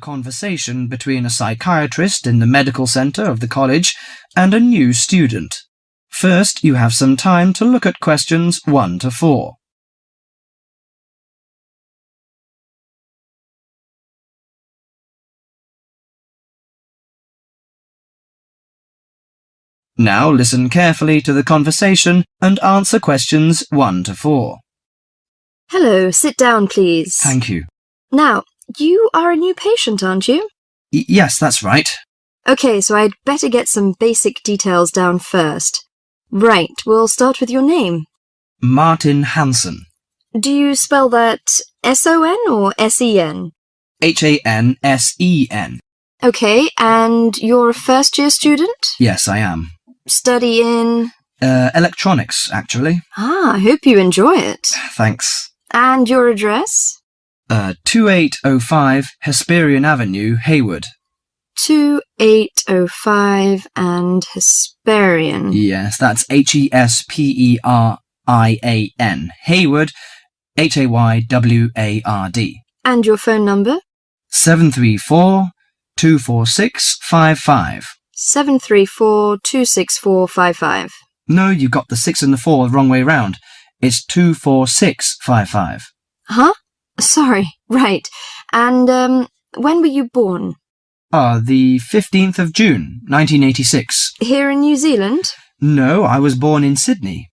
conversation between a psychiatrist in the medical centre of the college and a new student. First, you have some time to look at questions 1 to 4. Now listen carefully to the conversation and answer questions 1 to 4. Hello, sit down, please. Thank you. Now, you are a new patient, aren't you? Yes, that's right. Okay, so I'd better get some basic details down first. Right, we'll start with your name. Martin Hansen. Do you spell that S-O-N or S-E-N? Hansen. Okay, and you're a first-year student? Yes, I am. Study in? Electronics, actually. I hope you enjoy it. Thanks. And your address? 2805 Hesperian Avenue, Hayward. 2805 and Hesperian. Yes, that's Hesperian. Hayward, Hayward. And your phone number? 734-246-55. 734-264-55. No, you got the 6 and the 4 the wrong way round. It's 246-55. Huh? Sorry, right. And, when were you born? The 15th of June, 1986. Here in New Zealand? No, I was born in Sydney.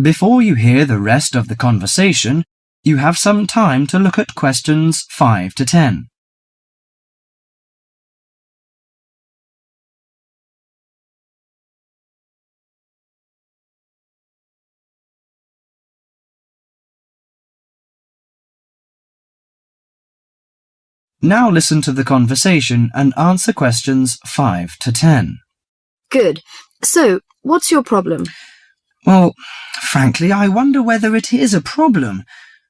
Before you hear the rest of the conversation, you have some time to look at questions 5 to 10. Now listen to the conversation and answer questions 5 to 10. Good. So, what's your problem? Well, frankly, I wonder whether it is a problem.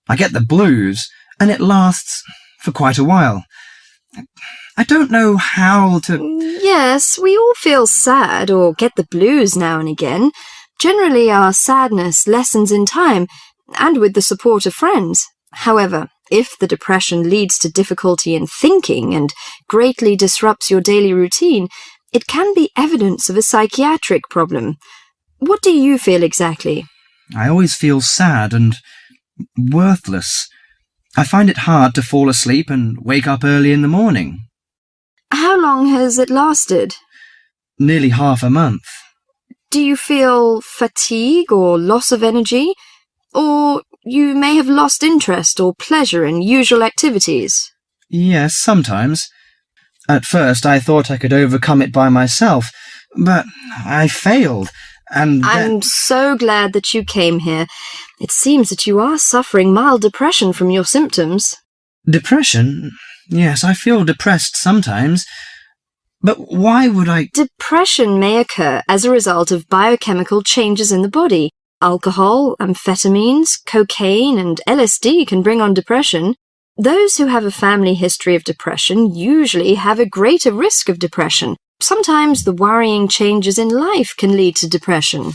I get the blues, and it lasts for quite a while. I don't know how to... Yes, we all feel sad or get the blues now and again. Generally, our sadness lessens in time, and with the support of friends. However, if the depression leads to difficulty in thinking and greatly disrupts your daily routine, it can be evidence of a psychiatric problem. What do you feel exactly? I always feel sad and worthless. I find it hard to fall asleep and wake up early in the morning. How long has it lasted? Nearly half a month. Do you feel fatigue or loss of energy? Or you may have lost interest or pleasure in usual activities? Yes, sometimes. At first I thought I could overcome it by myself, but I failed. I'm so glad that you came here. It seems that you are suffering mild depression from your symptoms. Depression? Yes, I feel depressed sometimes. But why would I... Depression may occur as a result of biochemical changes in the body. Alcohol, amphetamines, cocaine, and LSD can bring on depression. Those who have a family history of depression usually have a greater risk of depression. Sometimes the worrying changes in life can lead to depression.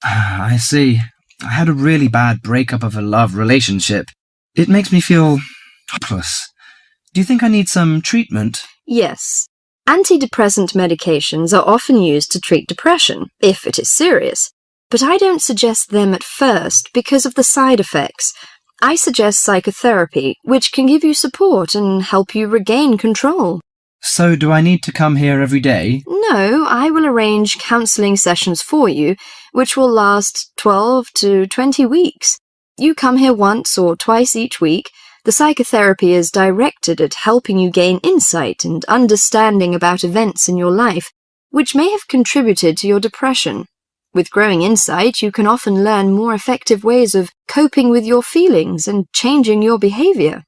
I see. I had a really bad breakup of a love relationship. It makes me feel hopeless. Do you think I need some treatment? Yes. Antidepressant medications are often used to treat depression, if it is serious. But I don't suggest them at first because of the side effects. I suggest psychotherapy, which can give you support and help you regain control. So do I need to come here every day? No, I will arrange counselling sessions for you, which will last 12 to 20 weeks. You come here once or twice each week. The psychotherapy is directed at helping you gain insight and understanding about events in your life, which may have contributed to your depression. With growing insight, you can often learn more effective ways of coping with your feelings and changing your behaviour.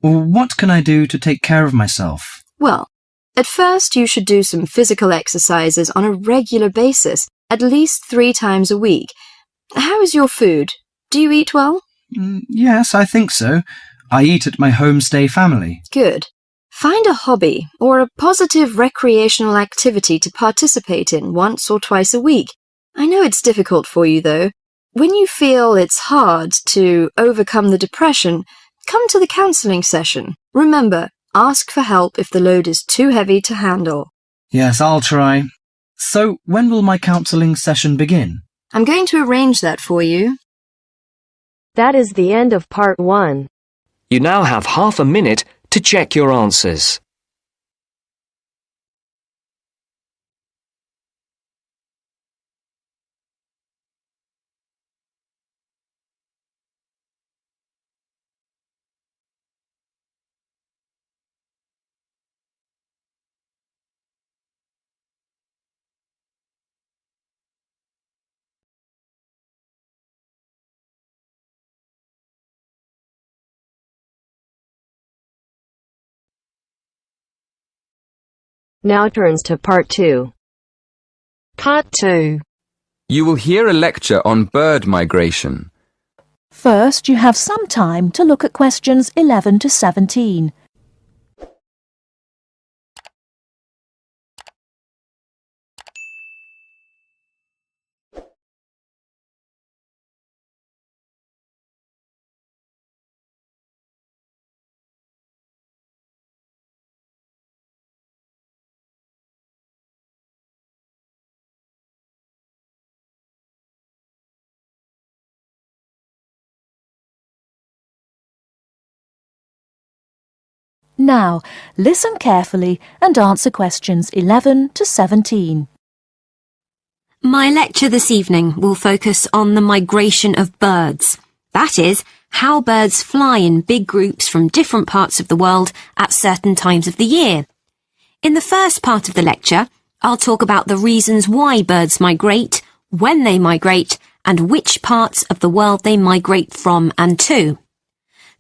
What can I do to take care of myself? Well, at first you should do some physical exercises on a regular basis, at least 3 times a week. How is your food? Do you eat well? Yes, I think so. I eat at my homestay family. Good. Find a hobby or a positive recreational activity to participate in once or twice a week. I know it's difficult for you, though. When you feel it's hard to overcome the depression, come to the counselling session. Remember, ask for help if the load is too heavy to handle. Yes, I'll try. So, when will my counselling session begin? I'm going to arrange that for you. That is the end of part 1. You now have half a minute to check your answers. Now turns to part 2. Part 2. You will hear a lecture on bird migration. First, you have some time to look at questions 11 to 17. Now, listen carefully and answer questions 11 to 17. My lecture this evening will focus on the migration of birds. That is, how birds fly in big groups from different parts of the world at certain times of the year. In the first part of the lecture, I'll talk about the reasons why birds migrate, when they migrate, and which parts of the world they migrate from and to.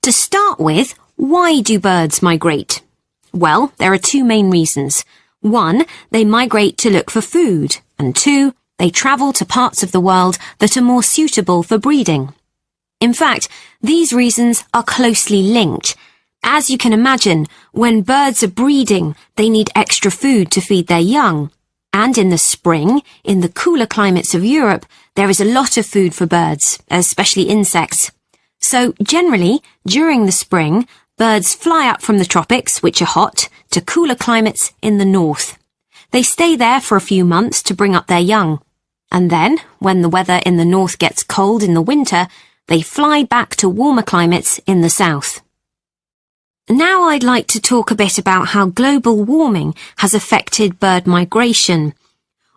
To start with, why do birds migrate? Well, there are two main reasons. One, they migrate to look for food, and two, they travel to parts of the world that are more suitable for breeding. In fact, these reasons are closely linked. As you can imagine, when birds are breeding, they need extra food to feed their young. And in the spring, in the cooler climates of Europe, there is a lot of food for birds, especially insects. So generally, during the spring, birds fly up from the tropics, which are hot, to cooler climates in the north. They stay there for a few months to bring up their young. And then, when the weather in the north gets cold in the winter, they fly back to warmer climates in the south. Now I'd like to talk a bit about how global warming has affected bird migration.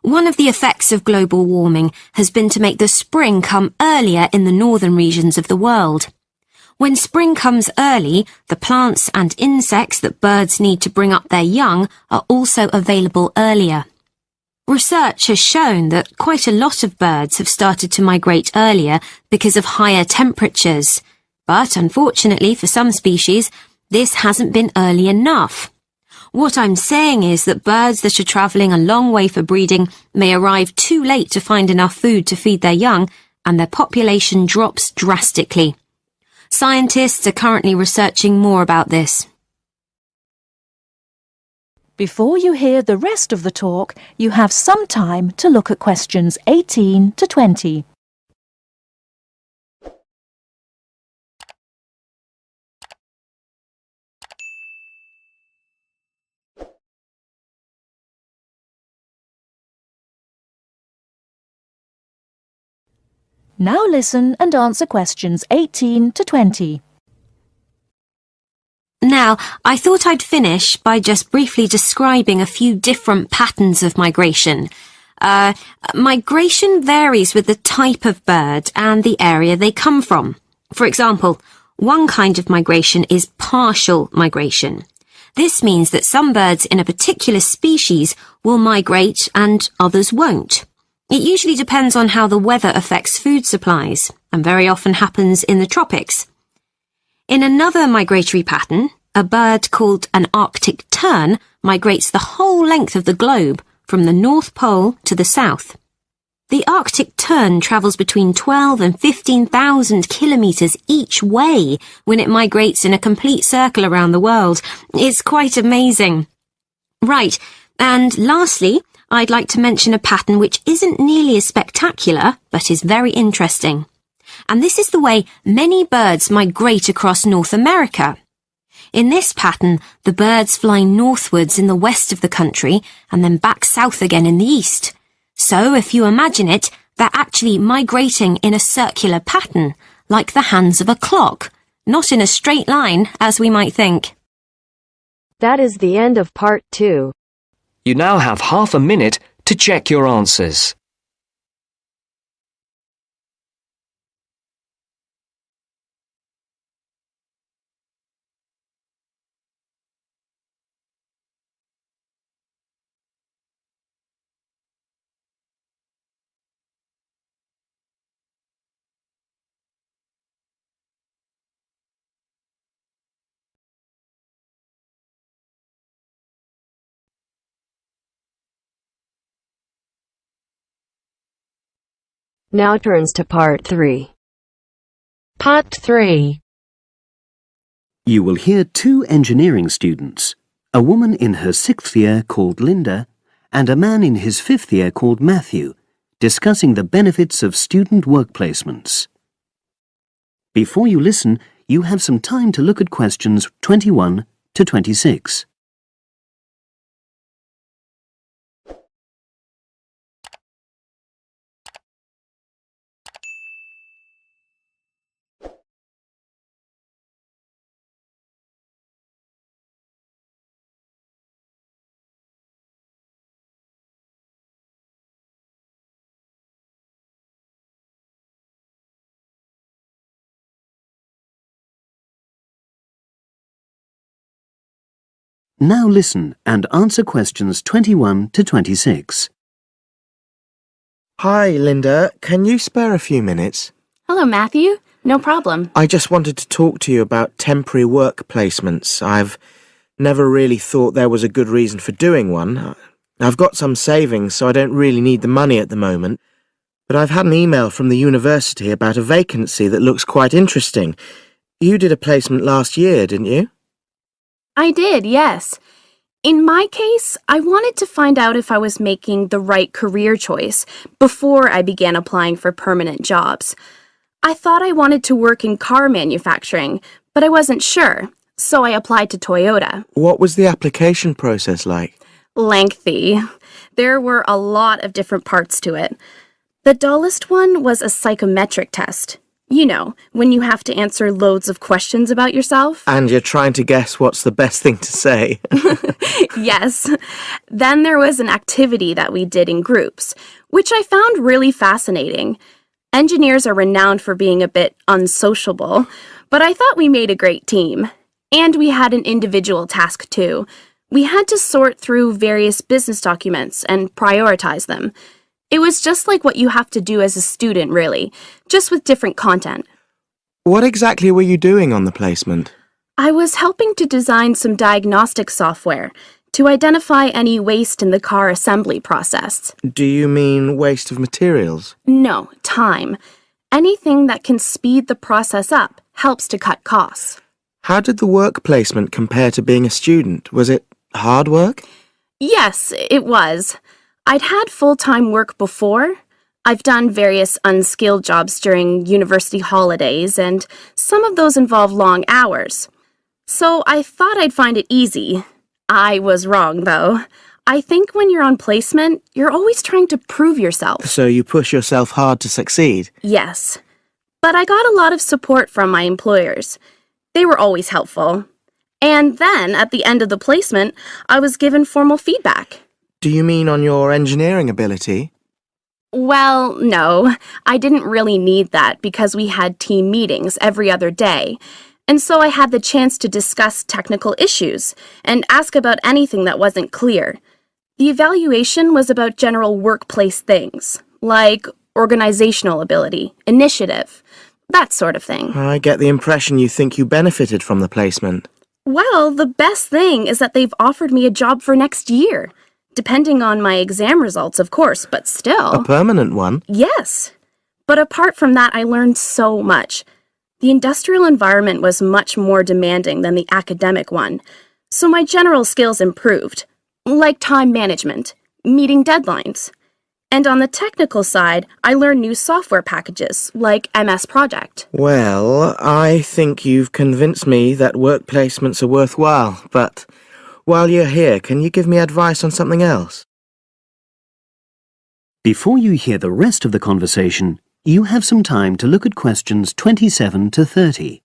One of the effects of global warming has been to make the spring come earlier in the northern regions of the world. When spring comes early, the plants and insects that birds need to bring up their young are also available earlier. Research has shown that quite a lot of birds have started to migrate earlier because of higher temperatures. But unfortunately for some species, this hasn't been early enough. What I'm saying is that birds that are travelling a long way for breeding may arrive too late to find enough food to feed their young, and their population drops drastically. Scientists are currently researching more about this. Before you hear the rest of the talk, you have some time to look at questions 18 to 20. Now listen and answer questions 18 to 20. Now, I thought I'd finish by just briefly describing a few different patterns of migration. Migration varies with the type of bird and the area they come from. For example, one kind of migration is partial migration. This means that some birds in a particular species will migrate and others won't. It usually depends on how the weather affects food supplies, and very often happens in the tropics. In another migratory pattern, a bird called an Arctic tern migrates the whole length of the globe, from the North Pole to the South. The Arctic tern travels between 12 and 15,000 kilometres each way when it migrates in a complete circle around the world. It's quite amazing. Right, and lastly, I'd like to mention a pattern which isn't nearly as spectacular, but is very interesting. And this is the way many birds migrate across North America. In this pattern, the birds fly northwards in the west of the country and then back south again in the east. So, if you imagine it, they're actually migrating in a circular pattern, like the hands of a clock, not in a straight line, as we might think. That is the end of part 2. You now have half a minute to check your answers. Now turns to part 3. Part 3. You will hear 2 engineering students, a woman in her 6th year called Linda and a man in his 5th year called Matthew, discussing the benefits of student work placements. Before you listen, you have some time to look at questions 21 to 26. Now listen and answer questions 21 to 26. Hi, Linda. Can you spare a few minutes? Hello, Matthew. No problem. I just wanted to talk to you about temporary work placements. I've never really thought there was a good reason for doing one. I've got some savings, so I don't really need the money at the moment. But I've had an email from the university about a vacancy that looks quite interesting. You did a placement last year, didn't you? I did, yes. In my case, I wanted to find out if I was making the right career choice before I began applying for permanent jobs. I thought I wanted to work in car manufacturing, but I wasn't sure, so I applied to Toyota. What was the application process like? Lengthy. There were a lot of different parts to it. The dullest one was a psychometric test. You know, when you have to answer loads of questions about yourself. And you're trying to guess what's the best thing to say. Yes. Then there was an activity that we did in groups, which I found really fascinating. Engineers are renowned for being a bit unsociable, but I thought we made a great team. And we had an individual task too. We had to sort through various business documents and prioritize them. It was just like what you have to do as a student, really, just with different content. What exactly were you doing on the placement? I was helping to design some diagnostic software to identify any waste in the car assembly process. Do you mean waste of materials? No, time. Anything that can speed the process up helps to cut costs. How did the work placement compare to being a student? Was it hard work? Yes, it was. I'd had full-time work before. I've done various unskilled jobs during university holidays, and some of those involve long hours. So I thought I'd find it easy. I was wrong, though. I think when you're on placement, you're always trying to prove yourself. So you push yourself hard to succeed? Yes. But I got a lot of support from my employers. They were always helpful. And then, at the end of the placement, I was given formal feedback. Do you mean on your engineering ability? Well, no. I didn't really need that because we had team meetings every other day. And so I had the chance to discuss technical issues and ask about anything that wasn't clear. The evaluation was about general workplace things, like organizational ability, initiative, that sort of thing. I get the impression you think you benefited from the placement. Well, the best thing is that they've offered me a job for next year. Depending on my exam results, of course, but still. A permanent one? Yes. But apart from that, I learned so much. The industrial environment was much more demanding than the academic one, so my general skills improved, like time management, meeting deadlines. And on the technical side, I learn new software packages, like MS Project. Well, I think you've convinced me that work placements are worthwhile, but while you're here, can you give me advice on something else? Before you hear the rest of the conversation, you have some time to look at questions 27 to 30.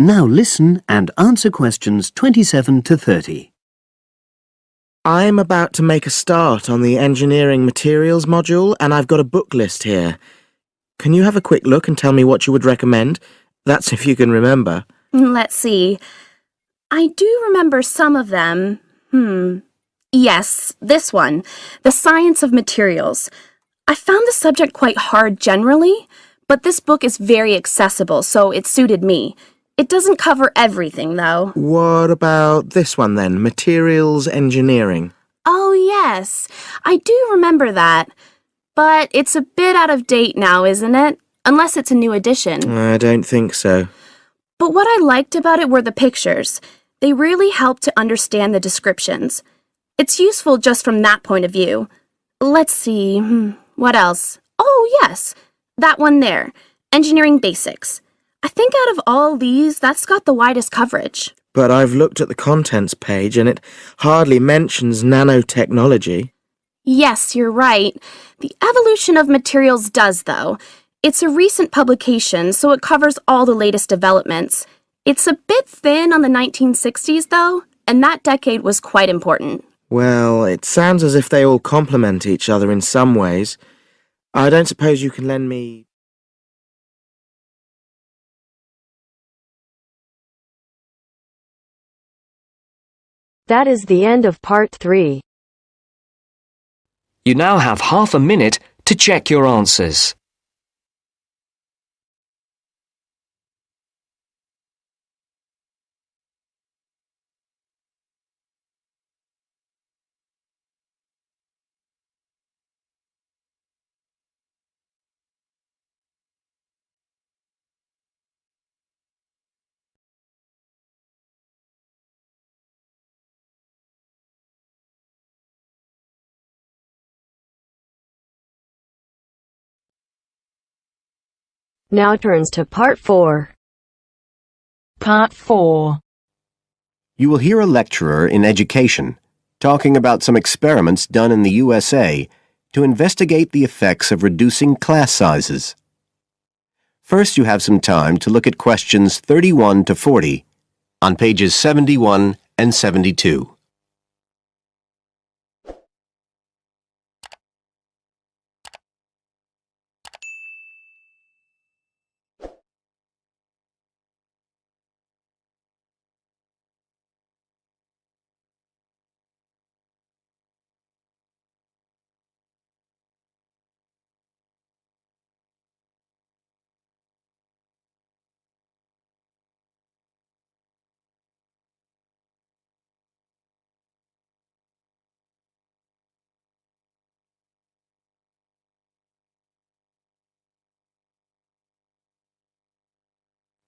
Now listen and answer questions 27 to 30. I'm about to make a start on the engineering materials module, and I've got a book list here. Can you have a quick look and tell me what you would recommend? That's if you can remember. Let's see. I do remember some of them. Yes, this one, The Science of Materials. I found the subject quite hard generally, but this book is very accessible, so it suited me. It doesn't cover everything, though. What about this one then, Materials Engineering? Oh, yes, I do remember that. But it's a bit out of date now, isn't it? Unless it's a new edition. I don't think so. But what I liked about it were the pictures. They really helped to understand the descriptions. It's useful just from that point of view. Let's see, what else? Oh, yes, that one there, Engineering Basics. I think out of all these, that's got the widest coverage. But I've looked at the contents page and it hardly mentions nanotechnology. Yes, you're right. The evolution of materials does, though. It's a recent publication, so it covers all the latest developments. It's a bit thin on the 1960s, though, and that decade was quite important. Well, it sounds as if they all complement each other in some ways. I don't suppose you can lend me... That is the end of part 3. You now have half a minute to check your answers. Now turns to part 4. Part 4. You will hear a lecturer in education talking about some experiments done in the USA to investigate the effects of reducing class sizes. First, you have some time to look at questions 31 to 40 on pages 71 and 72.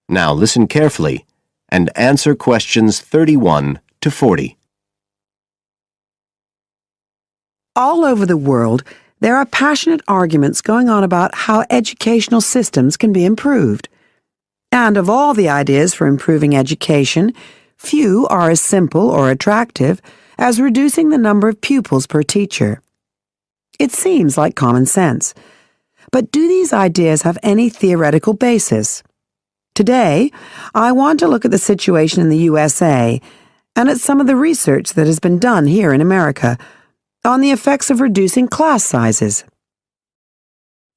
Now listen carefully and answer questions 31 to 40. All over the world, there are passionate arguments going on about how educational systems can be improved. And of all the ideas for improving education, few are as simple or attractive as reducing the number of pupils per teacher. It seems like common sense. But do these ideas have any theoretical basis? Today, I want to look at the situation in the USA and at some of the research that has been done here in America on the effects of reducing class sizes.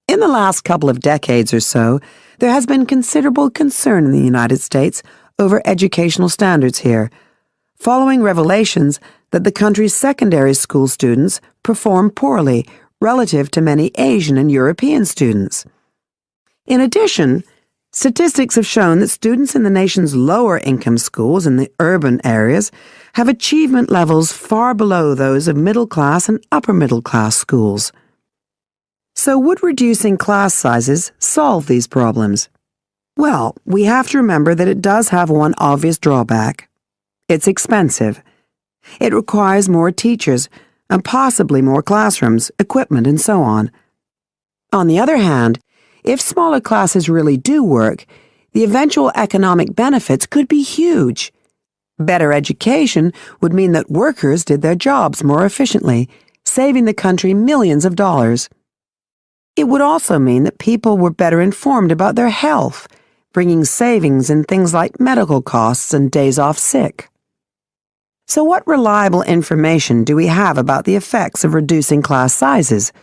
In the last couple of decades or so, there has been considerable concern in the United States over educational standards here, following revelations that the country's secondary school students perform poorly relative to many Asian and European students. In addition, Statistics have shown that students in the nation's lower income schools in the urban areas have achievement levels far below those of middle class and upper middle class schools. So would reducing class sizes solve these problems? Well, we have to remember that it does have one obvious drawback. It's expensive. It requires more teachers and possibly more classrooms, equipment, and so on. On the other hand, if smaller classes really do work, the eventual economic benefits could be huge. Better education would mean that workers did their jobs more efficiently, saving the country millions of dollars. It would also mean that people were better informed about their health, bringing savings in things like medical costs and days off sick. So what reliable information do we have about the effects of reducing class sizes?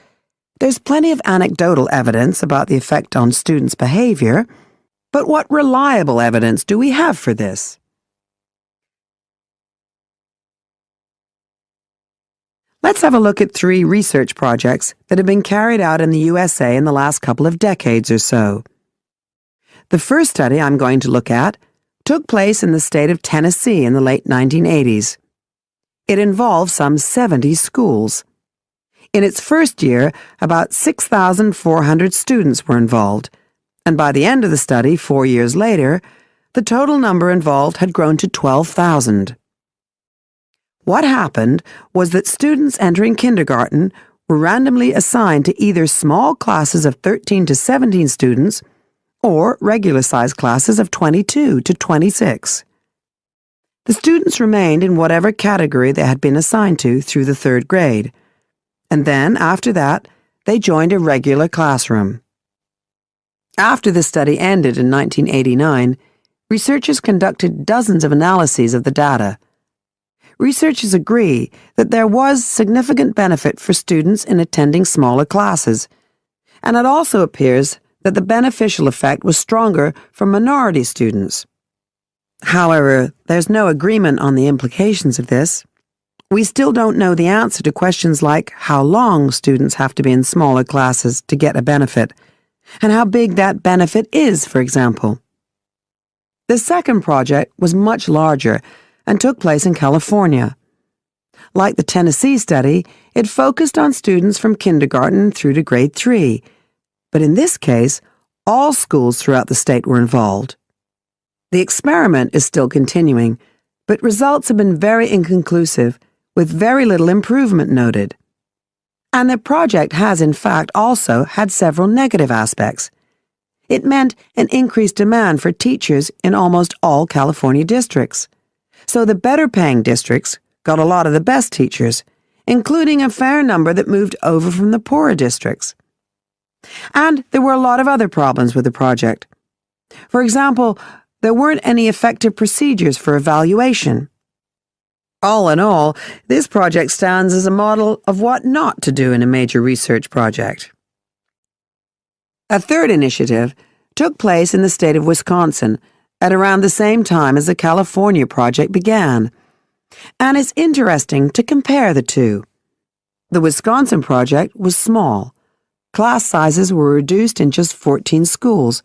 There's plenty of anecdotal evidence about the effect on students' behavior, but what reliable evidence do we have for this? Let's have a look at 3 research projects that have been carried out in the USA in the last couple of decades or so. The first study I'm going to look at took place in the state of Tennessee in the late 1980s. It involved some 70 schools. In its first year, about 6,400 students were involved, and by the end of the study, 4 years later, the total number involved had grown to 12,000. What happened was that students entering kindergarten were randomly assigned to either small classes of 13 to 17 students or regular-sized classes of 22 to 26. The students remained in whatever category they had been assigned to through the 3rd grade, and then, after that, they joined a regular classroom. After the study ended in 1989, researchers conducted dozens of analyses of the data. Researchers agree that there was significant benefit for students in attending smaller classes, and it also appears that the beneficial effect was stronger for minority students. However, there's no agreement on the implications of this. We still don't know the answer to questions like how long students have to be in smaller classes to get a benefit, and how big that benefit is, for example. The second project was much larger and took place in California. Like the Tennessee study, it focused on students from kindergarten through to grade 3, but in this case, all schools throughout the state were involved. The experiment is still continuing, but results have been very inconclusive, with very little improvement noted. And the project has, in fact, also had several negative aspects. It meant an increased demand for teachers in almost all California districts. So the better-paying districts got a lot of the best teachers, including a fair number that moved over from the poorer districts. And there were a lot of other problems with the project. For example, there weren't any effective procedures for evaluation. All in all, this project stands as a model of what not to do in a major research project. A third initiative took place in the state of Wisconsin at around the same time as the California project began, and it's interesting to compare the two. The Wisconsin project was small. Class sizes were reduced in just 14 schools,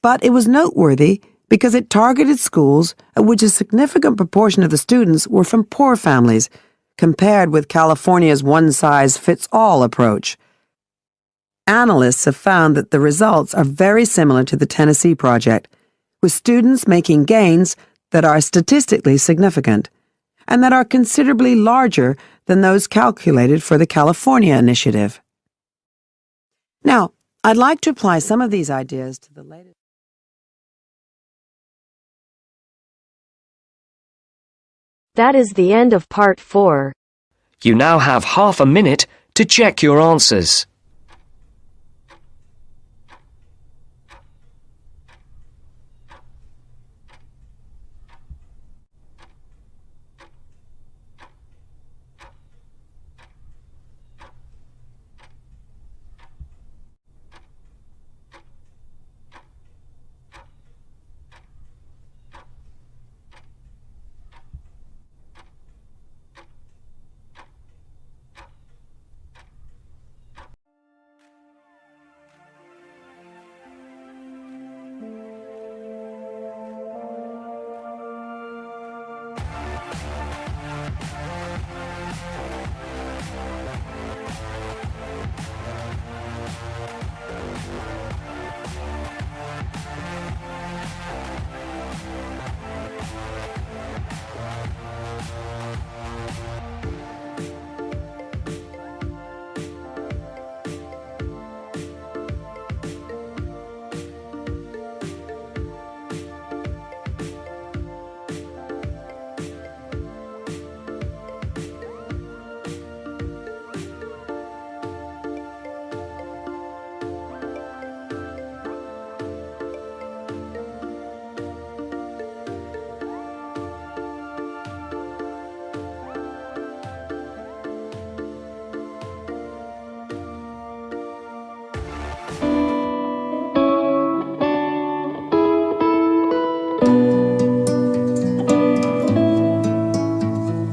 but it was noteworthy because it targeted schools at which a significant proportion of the students were from poor families, compared with California's one-size-fits-all approach. Analysts have found that the results are very similar to the Tennessee project, with students making gains that are statistically significant, and that are considerably larger than those calculated for the California initiative. Now, I'd like to apply some of these ideas to the latest. That is the end of part 4. You now have half a minute to check your answers.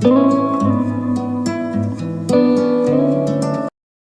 you.